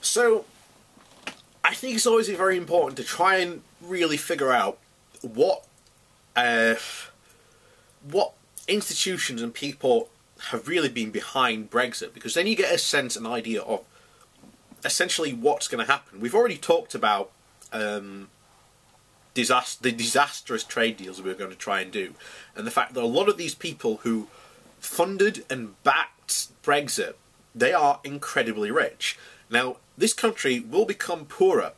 So, I think it's always very important to try and really figure out what institutions and people have really been behind Brexit, because then you get a sense, an idea of essentially what's going to happen. We've already talked about the disastrous trade deals that we're going to try and do, and the fact that a lot of these people who funded and backed Brexit, they are incredibly rich. Now, this country will become poorer,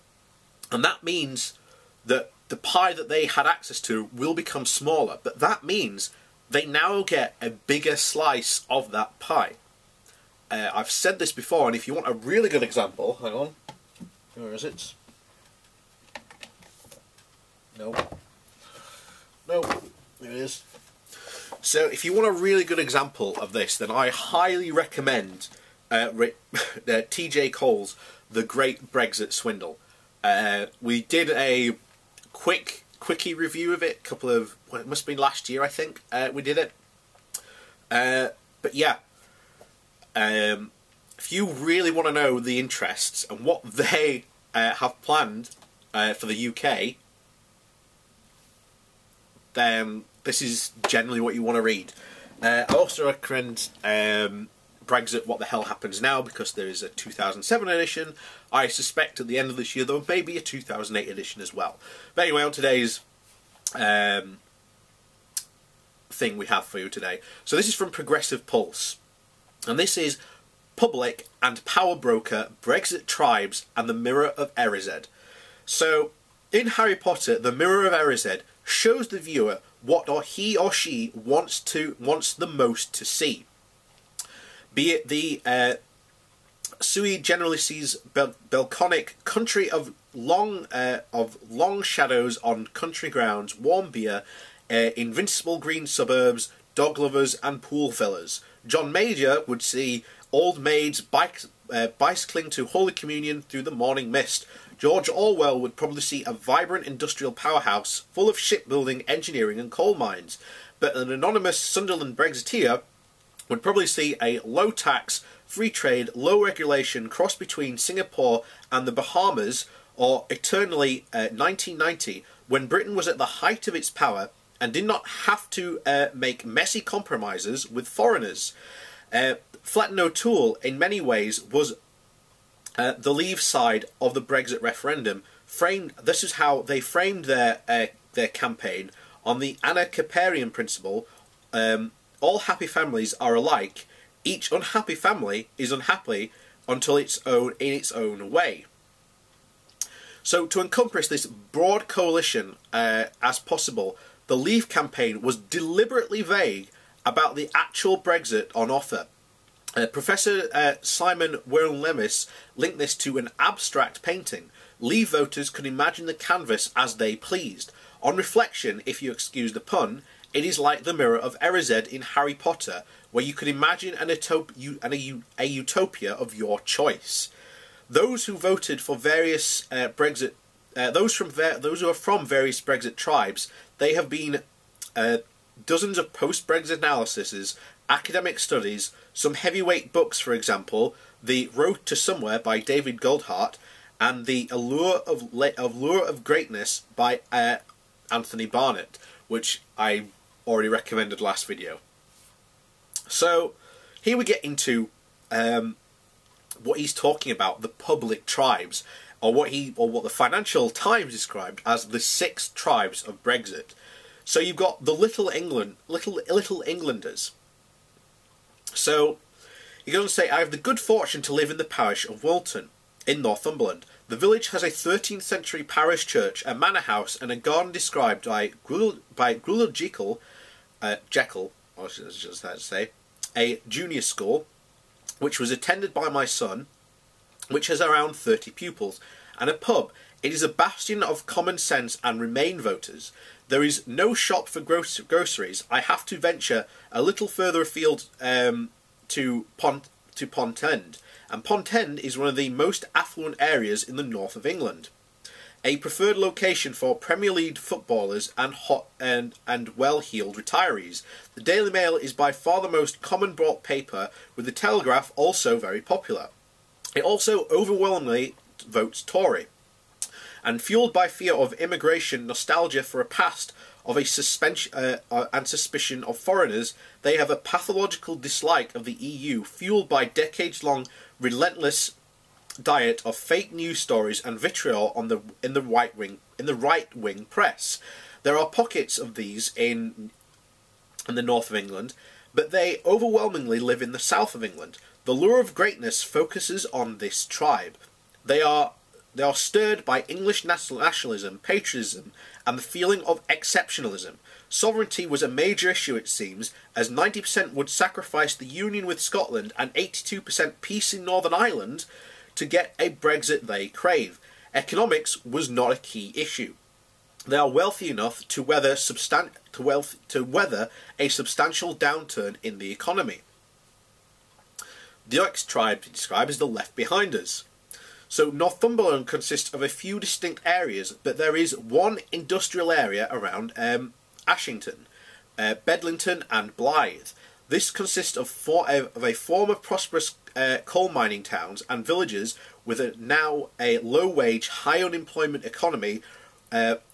and that means that the pie that they had access to will become smaller, but that means they now get a bigger slice of that pie. I've said this before, and if you want a really good example, hang on, where is it? No, there it is. So if you want a really good example of this, then I highly recommend TJ Cole's The Great Brexit Swindle. We did a quickie review of it, well, it must have been last year, I think, we did it. But yeah, if you really want to know the interests and what they have planned for the UK, then this is generally what you want to read. I also recommend Brexit, What the Hell Happens Now, because there is a 2007 edition. I suspect at the end of this year there may be a 2008 edition as well. But anyway, on today's thing we have for you today. So this is from Progressive Pulse, and this is Public and Power Broker, Brexit Tribes and the Mirror of Erised. So in Harry Potter, the Mirror of Erised shows the viewer what he or she wants the most to see. Be it the sui generis Belconic country of long shadows on country grounds, warm beer, invincible green suburbs, dog lovers and pool villas. John Major would see old maids bicycling to Holy Communion through the morning mist. George Orwell would probably see a vibrant industrial powerhouse full of shipbuilding, engineering and coal mines. But an anonymous Sunderland Brexiteer would probably see a low tax, free trade, low regulation cross between Singapore and the Bahamas, or eternally 1990, when Britain was at the height of its power and did not have to make messy compromises with foreigners. Flatton O'Toole, in many ways, was the Leave side of the Brexit referendum. This is how they framed their campaign on the Anna Caparian principle. All happy families are alike. Each unhappy family is unhappy until in its own way. So to encompass this broad coalition as possible, the Leave campaign was deliberately vague about the actual Brexit on offer. Professor Simon Warren-Lemis linked this to an abstract painting. Leave voters could imagine the canvas as they pleased. On reflection, if you excuse the pun, it is like the Mirror of Erised in Harry Potter, where you could imagine a utopia of your choice. Those who voted for various Brexit, those who are from various Brexit tribes, they have been dozens of post-Brexit analyses, academic studies, some heavyweight books, for example, The Road to Somewhere by David Goldhart, and The Allure of Greatness by Anthony Barnett, which I already recommended last video. So here we get into what he's talking about, the public tribes, or what the Financial Times described as the 6 tribes of Brexit. So you've got the Little Englanders. So he goes on to say, I have the good fortune to live in the parish of Woolton in Northumberland. The village has a 13th century parish church, a manor house, and a garden described by Grula Jekyll, or should I say, a junior school, which was attended by my son, which has around 30 pupils, and a pub. It is a bastion of common sense and Remain voters. There is no shop for groceries. I have to venture a little further afield to Pont End, and Pont End is one of the most affluent areas in the north of England. A preferred location for Premier League footballers and well-heeled retirees. The Daily Mail is by far the most common bought paper, with the Telegraph also very popular. It also overwhelmingly votes Tory. And fueled by fear of immigration, nostalgia for a past of a suspension and suspicion of foreigners, they have a pathological dislike of the EU, fueled by decades-long relentless diet of fake news stories and vitriol in the right wing press. There are pockets of these in the north of England, but they overwhelmingly live in the south of England. The lure of greatness focuses on this tribe. They are stirred by English nationalism, patriotism, and the feeling of exceptionalism. Sovereignty was a major issue, it seems, as 90% would sacrifice the union with Scotland and 82% peace in Northern Ireland to get a Brexit they crave. Economics was not a key issue. They are wealthy enough to weather a substantial downturn in the economy. The next tribe to describe is the Left Behinders. So Northumberland consists of a few distinct areas, but there is one industrial area around Ashington, Bedlington and Blythe. This consists of a former prosperous coal mining towns and villages with now a low-wage, high unemployment economy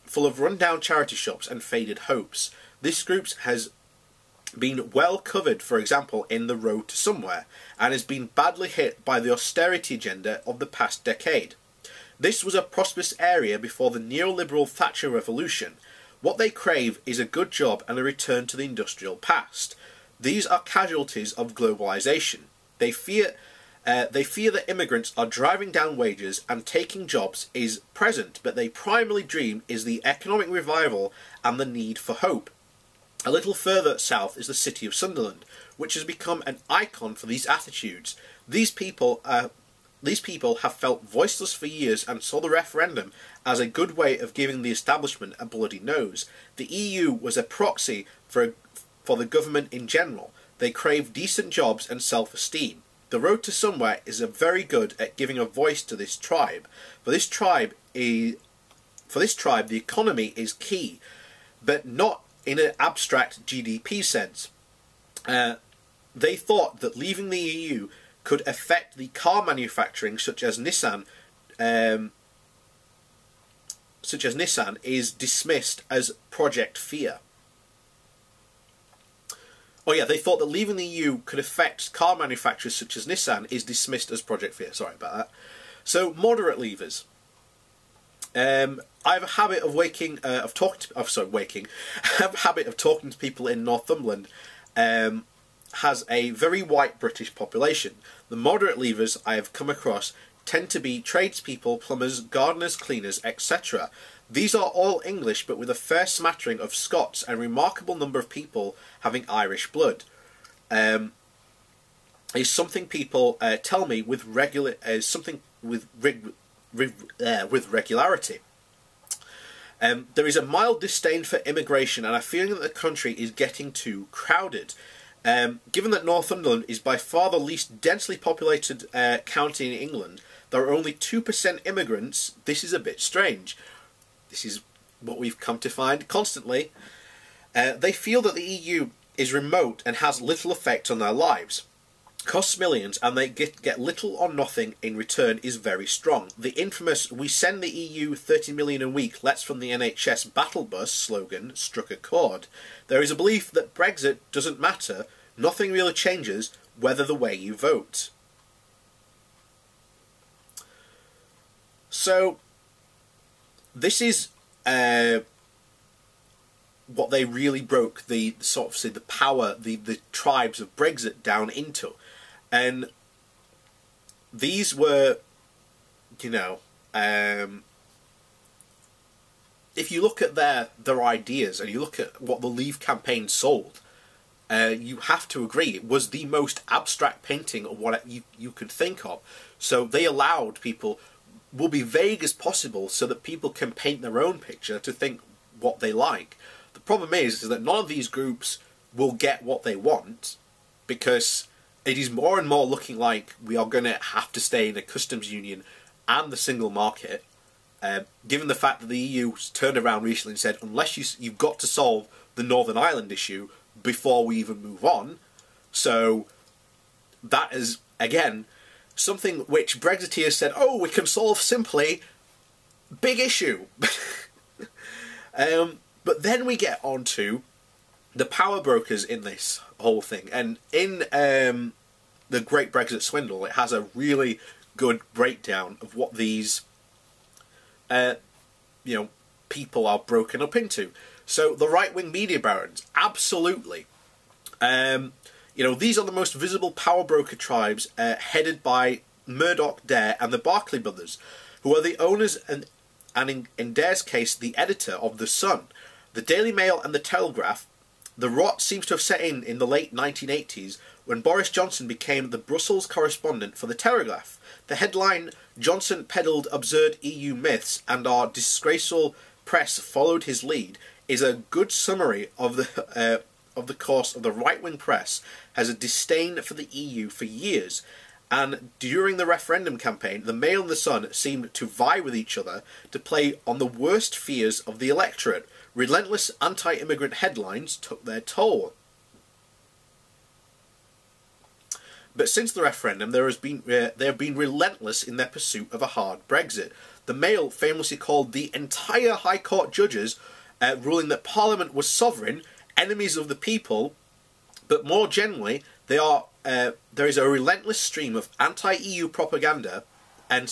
full of run-down charity shops and faded hopes. This group has been well covered, for example, in The Road to Somewhere, and has been badly hit by the austerity agenda of the past decade. This was a prosperous area before the neoliberal Thatcher revolution. What they crave is a good job and a return to the industrial past. These are casualties of globalisation. They fear that immigrants are driving down wages and taking jobs is present, but their primary dream is the economic revival and the need for hope. A little further south is the city of Sunderland, which has become an icon for these attitudes. These people have felt voiceless for years and saw the referendum as a good way of giving the establishment a bloody nose. The EU was a proxy for the government in general. They crave decent jobs and self-esteem. The Road to Somewhere is very good at giving a voice to this tribe. For this tribe, the economy is key, but not in an abstract GDP sense. They thought that leaving the EU could affect the car manufacturing, such as Nissan is dismissed as Project Fear. Oh yeah, they thought that leaving the EU could affect car manufacturers such as Nissan is dismissed as Project Fear. Sorry about that. So, moderate leavers. I have a habit of talking to people in Northumberland. Has a very white British population. The moderate leavers I have come across tend to be tradespeople, plumbers, gardeners, cleaners, etc. These are all English, but with a fair smattering of Scots and remarkable number of people having Irish blood. Is something people tell me with regularity. There is a mild disdain for immigration and a feeling that the country is getting too crowded. Given that Northumberland is by far the least densely populated county in England, there are only 2% immigrants. This is a bit strange. This is what we've come to find constantly. They feel that the EU is remote and has little effect on their lives. Costs millions and they get little or nothing in return is very strong. The infamous "we send the EU 30 million a week, let's from the NHS battle bus" slogan struck a chord. There is a belief that Brexit doesn't matter, nothing really changes whether the way you vote. So, this is what they really broke the power, the tribes of Brexit down into. And these were, if you look at their ideas and you look at what the Leave campaign sold, you have to agree it was the most abstract painting of what you could think of. So they allowed people, will be vague as possible so that people can paint their own picture to think what they like. The problem is that none of these groups will get what they want, because it is more and more looking like we are going to have to stay in a customs union and the single market, given the fact that the EU turned around recently and said, unless you've got to solve the Northern Ireland issue before we even move on. So that is, again, something which Brexiteers said, oh, we can solve simply. Big issue. But then we get on to the power brokers in this whole thing. And in the Great Brexit Swindle, it has a really good breakdown of what these people are broken up into. So the right-wing media barons, absolutely. These are the most visible power broker tribes headed by Murdoch, Dare and the Barclay brothers, who are the owners and in Dare's case, the editor of The Sun, the Daily Mail and The Telegraph. The rot seems to have set in the late 1980s when Boris Johnson became the Brussels correspondent for The Telegraph. The headline, Johnson peddled absurd EU myths and our disgraceful press followed his lead, is a good summary of the course of the right-wing press has a disdain for the EU for years. And during the referendum campaign, the Mail and the Sun seemed to vie with each other to play on the worst fears of the electorate. Relentless anti-immigrant headlines took their toll. But since the referendum, they have been relentless in their pursuit of a hard Brexit. The Mail famously called the entire High Court judges, ruling that Parliament was sovereign, enemies of the people, but more generally, there is a relentless stream of anti-EU propaganda and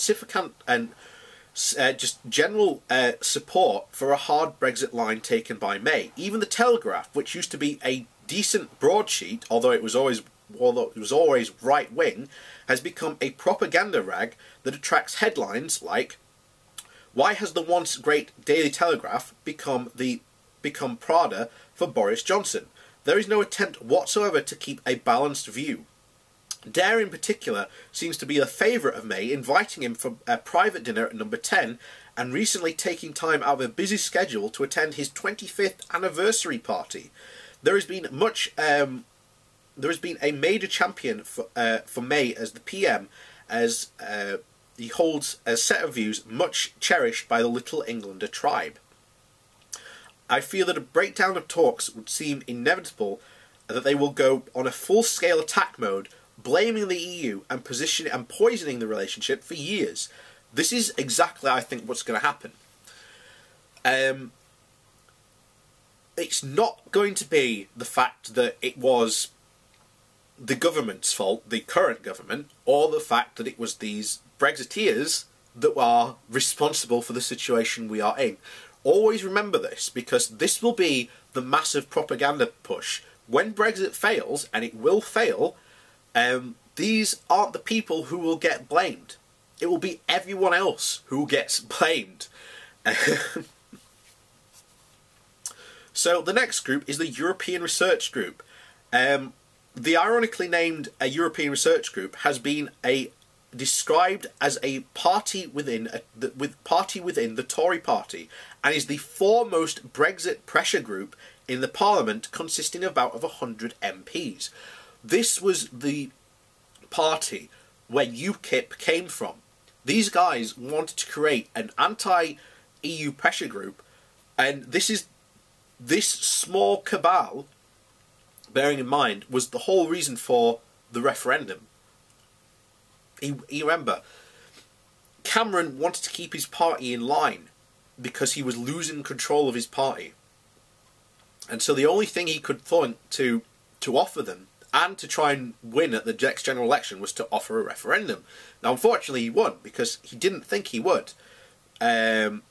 just general support for a hard Brexit line taken by May. Even the Telegraph, which used to be a decent broadsheet, although it was always right-wing, has become a propaganda rag that attracts headlines like, "Why has the once great Daily Telegraph become Prada for Boris Johnson? There is no attempt whatsoever to keep a balanced view." Dare in particular seems to be a favourite of May, inviting him for a private dinner at number 10 and recently taking time out of a busy schedule to attend his 25th anniversary party. There has been a major champion for May as the PM, as he holds a set of views much cherished by the Little Englander tribe. I feel that a breakdown of talks would seem inevitable, that they will go on a full-scale attack mode, blaming the EU and poisoning the relationship for years. This is exactly, I think, what's going to happen. It's not going to be the fact that it was the government's fault, the current government, or the fact that it was these Brexiteers that are responsible for the situation we are in. Always remember this, because this will be the massive propaganda push. When Brexit fails, and it will fail, these aren't the people who will get blamed. It will be everyone else who gets blamed. So the next group is the European Research Group. The ironically named European Research Group has been described as a party within the Tory party, and is the foremost Brexit pressure group in the Parliament, consisting of about 100 MPs. This was the party where UKIP came from. These guys wanted to create an anti-EU pressure group, and this small cabal, bearing in mind, was the whole reason for the referendum. You remember, Cameron wanted to keep his party in line because he was losing control of his party. And so the only thing he could think to offer them, and to try and win at the next general election, was to offer a referendum. Now, unfortunately, he won, because he didn't think he would. And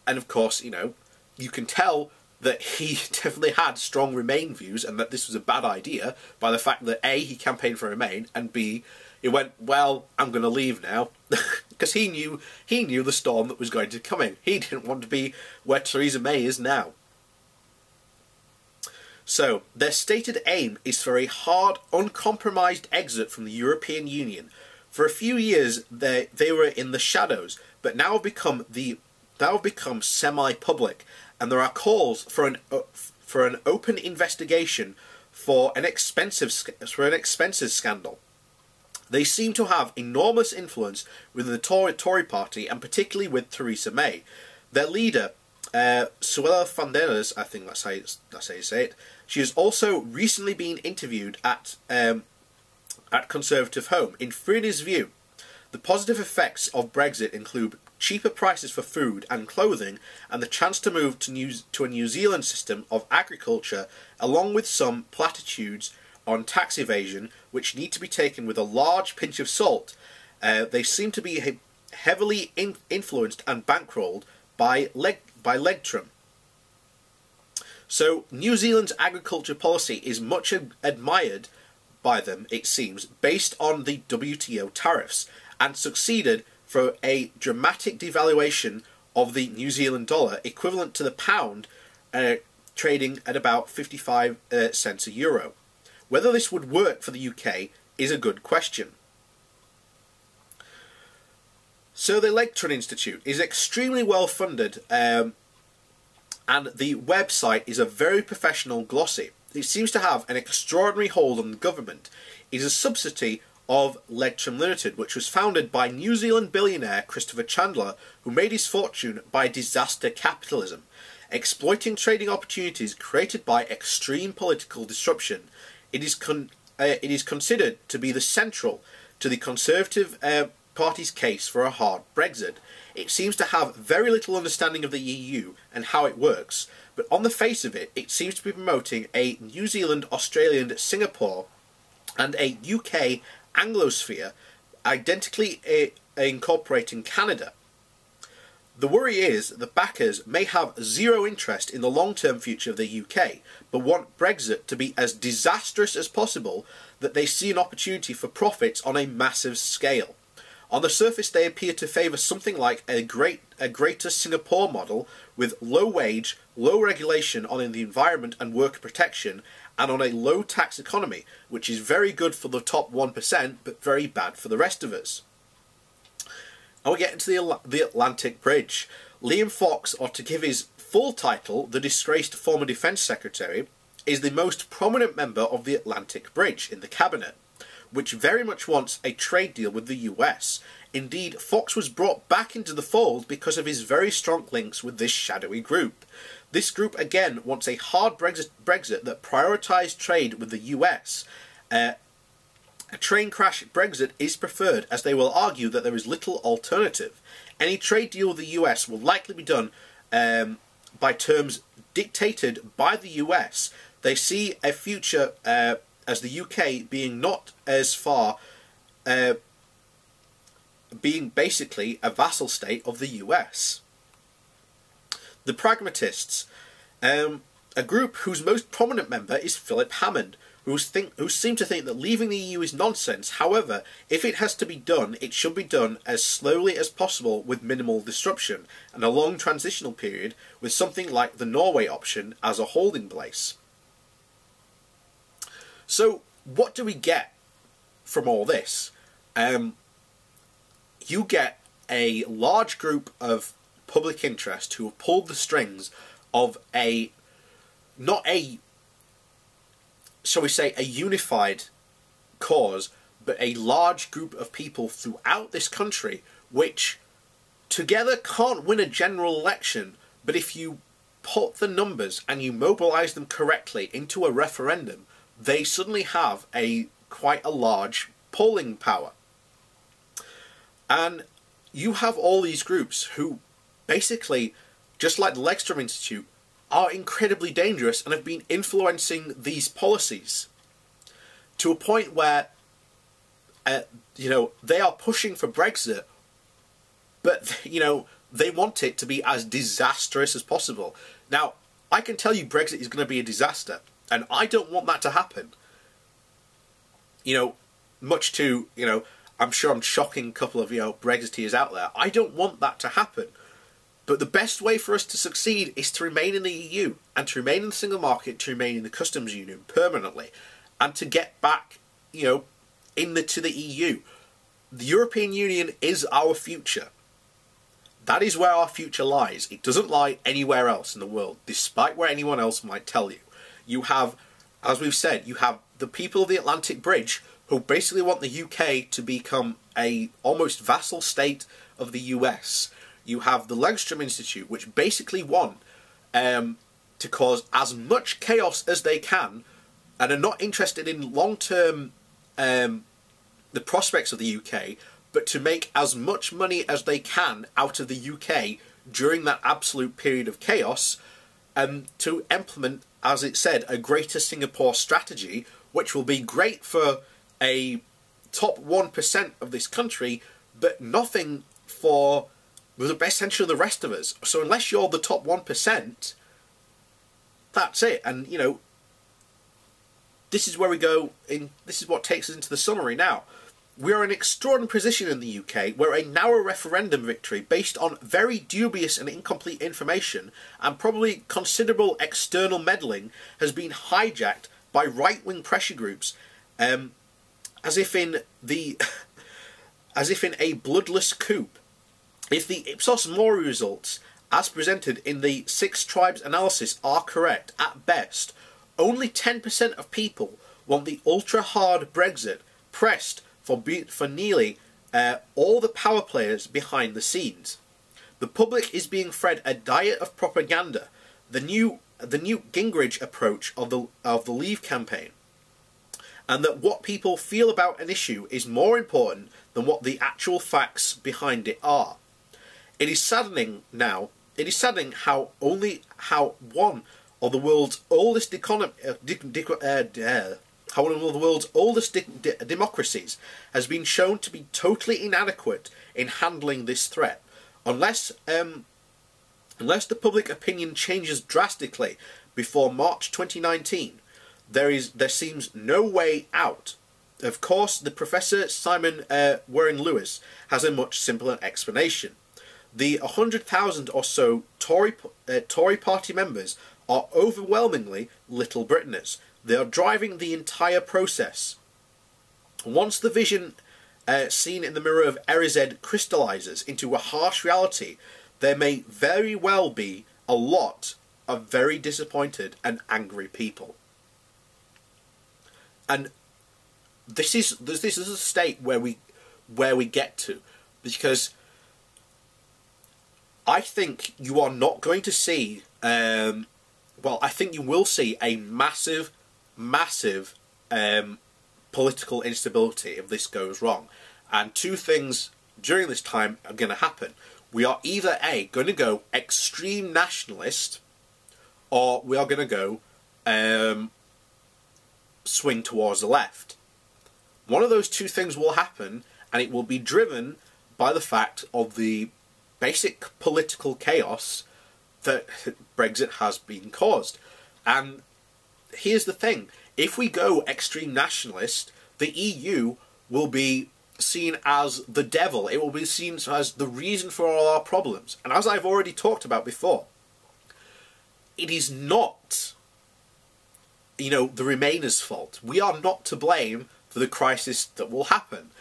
of course, you can tell that he definitely had strong Remain views, and that this was a bad idea, by the fact that A, he campaigned for Remain, and B, he went, well, I'm going to leave now, because he knew the storm that was going to come in. He didn't want to be where Theresa May is now. So, their stated aim is for a hard, uncompromised exit from the European Union. For a few years, they were in the shadows, but now have become semi-public, and there are calls for an open investigation for an expenses scandal. They seem to have enormous influence within the Tory party, and particularly with Theresa May. Their leader, Suella van der Leyen, I think that's how you say it. She has also recently been interviewed at at Conservative Home. In Freeney's view, the positive effects of Brexit include cheaper prices for food and clothing and the chance to move to a New Zealand system of agriculture, along with some platitudes on tax evasion which need to be taken with a large pinch of salt. They seem to be heavily influenced and bankrolled by Legtrum. So New Zealand's agriculture policy is much admired by them, it seems, based on the WTO tariffs, and succeeded for a dramatic devaluation of the New Zealand dollar, equivalent to the pound, trading at about 55 cents a euro. Whether this would work for the UK is a good question. So the Legtron Institute is extremely well funded, and the website is a very professional, glossy. It seems to have an extraordinary hold on the government. It is a subsidiary of Legtron Limited, which was founded by New Zealand billionaire Christopher Chandler, who made his fortune by disaster capitalism, exploiting trading opportunities created by extreme political disruption. It is considered to be the central to the Conservative Party's case for a hard Brexit. It seems to have very little understanding of the EU and how it works, but on the face of it, it seems to be promoting a New Zealand, Australian, Singapore, and a UK Anglosphere, identically incorporating Canada. The worry is that the backers may have zero interest in the long-term future of the UK, but want Brexit to be as disastrous as possible, that they see an opportunity for profits on a massive scale. On the surface, they appear to favour something like a greater Singapore model, with low wage, low regulation on the environment and worker protection, and on a low tax economy, which is very good for the top 1%, but very bad for the rest of us. And we get into the Atlantic Bridge. Liam Fox, or to give his full title, the disgraced former Defence Secretary, is the most prominent member of the Atlantic Bridge in the cabinet, which very much wants a trade deal with the US. Indeed, Fox was brought back into the fold because of his very strong links with this shadowy group. This group again wants a hard Brexit that prioritised trade with the US. A train crash Brexit is preferred, as they will argue that there is little alternative. Any trade deal with the US will likely be done by terms dictated by the US. They see a future as the UK being not as far, being basically a vassal state of the US. The Pragmatists, a group whose most prominent member is Philip Hammond, who seem to think that leaving the EU is nonsense. However, if it has to be done, it should be done as slowly as possible with minimal disruption, and a long transitional period with something like the Norway option as a holding place. So, what do we get from all this? You get a large group of public interest who have pulled the strings of not a, shall we say, a unified cause, but a large group of people throughout this country which together can't win a general election, but if you put the numbers and you mobilise them correctly into a referendum, they suddenly have quite a large polling power. And you have all these groups who basically, just like the Legstrom Institute, are incredibly dangerous and have been influencing these policies to a point where, they are pushing for Brexit, but, they want it to be as disastrous as possible. Now, I can tell you Brexit is going to be a disaster, and I don't want that to happen. Much to, I'm sure I'm shocking a couple of, Brexiteers out there. I don't want that to happen. But the best way for us to succeed is to remain in the EU, and to remain in the single market, to remain in the customs union permanently, and to get back, to the EU. The European Union is our future. That is where our future lies. It doesn't lie anywhere else in the world, despite what anyone else might tell you. You have, as we've said, you have the people of the Atlantic Bridge who basically want the UK to become a almost vassal state of the US. You have the Legstrom Institute, which basically want to cause as much chaos as they can, and are not interested in long-term the prospects of the UK, but to make as much money as they can out of the UK during that absolute period of chaos, and to implement, as it said, a Greater Singapore strategy, which will be great for a top 1% of this country, but nothing for essentially the rest of us. So unless you're the top 1%, that's it. And, you know, this is where we go in. This is what takes us into the summary now. We are in an extraordinary position in the UK where a narrow referendum victory based on very dubious and incomplete information and probably considerable external meddling has been hijacked by right-wing pressure groups, as if in a bloodless coup. If the Ipsos Mori results, as presented in the Six Tribes analysis, are correct, at best, only 10% of people want the ultra-hard Brexit, pressed for nearly all the power players behind the scenes. The public is being fed a diet of propaganda, the new Gingrich approach of the Leave campaign, and that what people feel about an issue is more important than what the actual facts behind it are. It is saddening now. It is saddening how one of the world's oldest democracies has been shown to be totally inadequate in handling this threat. Unless the public opinion changes drastically before March 2019, there seems no way out. Of course, the Professor Simon Warren-Lewis has a much simpler explanation. The 100,000 or so Tory party members are overwhelmingly Little Britons. They are driving the entire process. Once the vision seen in the Mirror of Erised crystallizes into a harsh reality, there may very well be a lot of very disappointed and angry people. And this is a state where we get to, because I think you are not going to see, well, I think you will see a massive political instability if this goes wrong. And two things during this time are going to happen. We are either going to go extreme nationalist, or we are going to go swing towards the left. One of those two things will happen, and it will be driven by the fact of the basic political chaos that Brexit has been caused. And here's the thing: if we go extreme nationalist, the EU will be seen as the devil. It will be seen as the reason for all our problems. And as I've already talked about before, it is not, the Remainers' fault. We are not to blame for the crisis that will happen.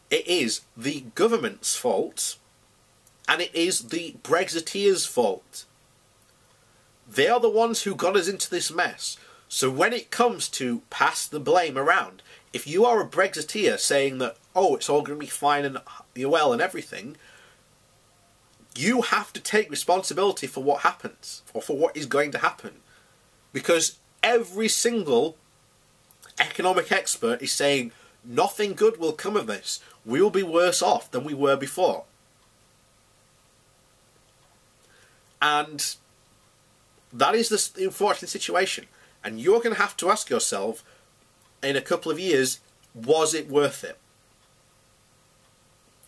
It is the government's fault, and it is the Brexiteers' fault. They are the ones who got us into this mess. So when it comes to pass the blame around, if you are a Brexiteer saying that, oh, it's all going to be fine and well and everything, you have to take responsibility for what happens, or for what is going to happen. Because every single economic expert is saying nothing good will come of this. We will be worse off than we were before. And that is the unfortunate situation. And you're going to have to ask yourself, in a couple of years, was it worth it?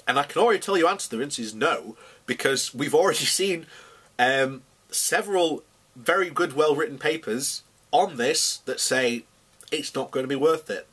And I can already tell you the answer is no, because we've already seen several very good, well-written papers on this that say it's not going to be worth it.